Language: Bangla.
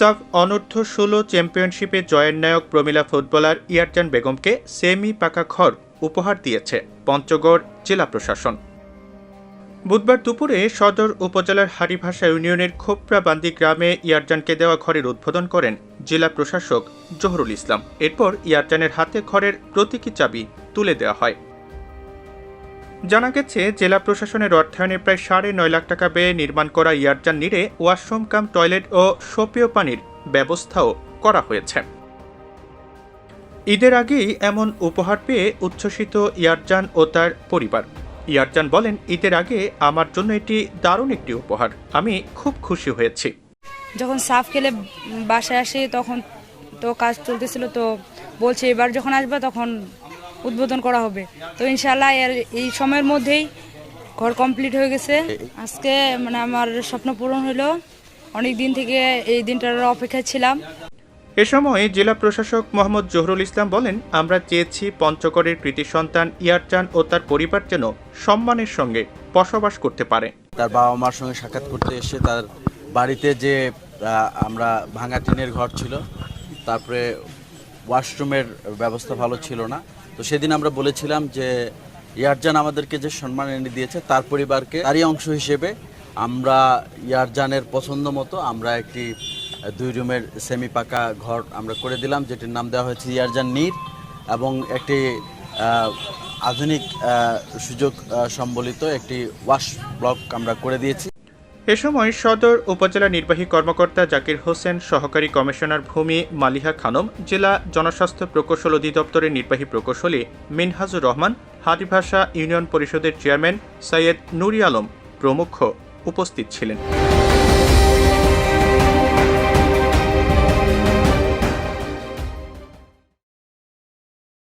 সাফ অনূর্ধ্ব-16 চ্যাম্পিয়নশিপে জয়ের নায়ক প্রমিলা ফুটবলার ইয়ারজান বেগমকে সেমি পাকা ঘর উপহার দিয়েছে পঞ্চগড় জেলা প্রশাসন। বুধবার দুপুরে সদর উপজেলার হারিভাষা ইউনিয়নের খোপড়াবান্দি গ্রামে ইয়ারজানকে দেওয়া ঘরের উদ্বোধন করেন জেলা প্রশাসক জহুরুল ইসলাম। এরপর ইয়ারজানের হাতে ঘরের প্রতীকী চাবি তুলে দেওয়া হয়। জানা গেছে, জেলা প্রশাসনের অর্থায়নে প্রায় 9.5 লাখ টাকা ব্যয়ে নির্মাণ করা ইয়ারজান নিরে ওয়াশরুম কাম টয়লেট ও সোপেয় পানির ব্যবস্থাও করা হয়েছে। ঈদের আগেই এমন উপহার পেয়ে উচ্ছ্বসিত ইয়ারজান ও তার পরিবার। ইয়ারজান বলেন, ঈদের আগে আমার জন্য এটি দারুণ একটি উপহার, আমি খুব খুশি হয়েছি। যখন সাফ খেলে বাসায় আসি তখন তো কাজ চলতেছিল, তো বলছে এবার যখন আসবে তখন উদ্বোধন করা হবে। তো ইনশাআল্লাহ এই সময়ের মধ্যেই ঘর কমপ্লিট হয়ে গেছে। আজকে আমার স্বপ্ন পূরণ হলো, অনেক দিন থেকে এই দিনটার অপেক্ষায় ছিলাম। এ সময় জেলা প্রশাসক মোহাম্মদ জহুরুল ইসলাম বলেন, আমরা চেয়েছি পঞ্চগড়ের কৃতি সন্তান ইয়ারজান ও তার পরিবার যেন সম্মানের সঙ্গে বসবাস করতে পারে। তার বাবা মার সঙ্গে সাক্ষাৎ করতে এসে তার বাড়িতে যে আমরা ভাঙা টিনের ঘর ছিল, তারপরে ওয়াশরুমের ব্যবস্থা ভালো ছিল না, তো সেদিন আমরা বলেছিলাম যে ইয়ারজান আমাদেরকে যে সম্মান এনে দিয়েছে তার পরিবারকে তারই অংশ হিসেবে আমরা ইয়ারজানের পছন্দ মতো আমরা একটি 2 রুমের সেমি পাকা ঘর আমরা করে দিলাম, যেটির নাম দেওয়া হয়েছে ইয়ারজান নীর, এবং একটি আধুনিক সুযোগ সম্বলিত একটি ওয়াশ ব্লক আমরা করে দিয়েছি। এ সময় সদর উপজেলা নির্বাহী কর্মকর্তা জাকির হোসেন, সহকারী কমিশনার ভূমি মালিহা খানম, জেলা জনস্বাস্থ্য প্রকৌশল অধিদপ্তরের নির্বাহী প্রকৌশলী মিনহাজুর রহমান, হারিভাষা ইউনিয়ন পরিষদের চেয়ারম্যান সৈয়দ নুরি আলম প্রমুখ উপস্থিত ছিলেন।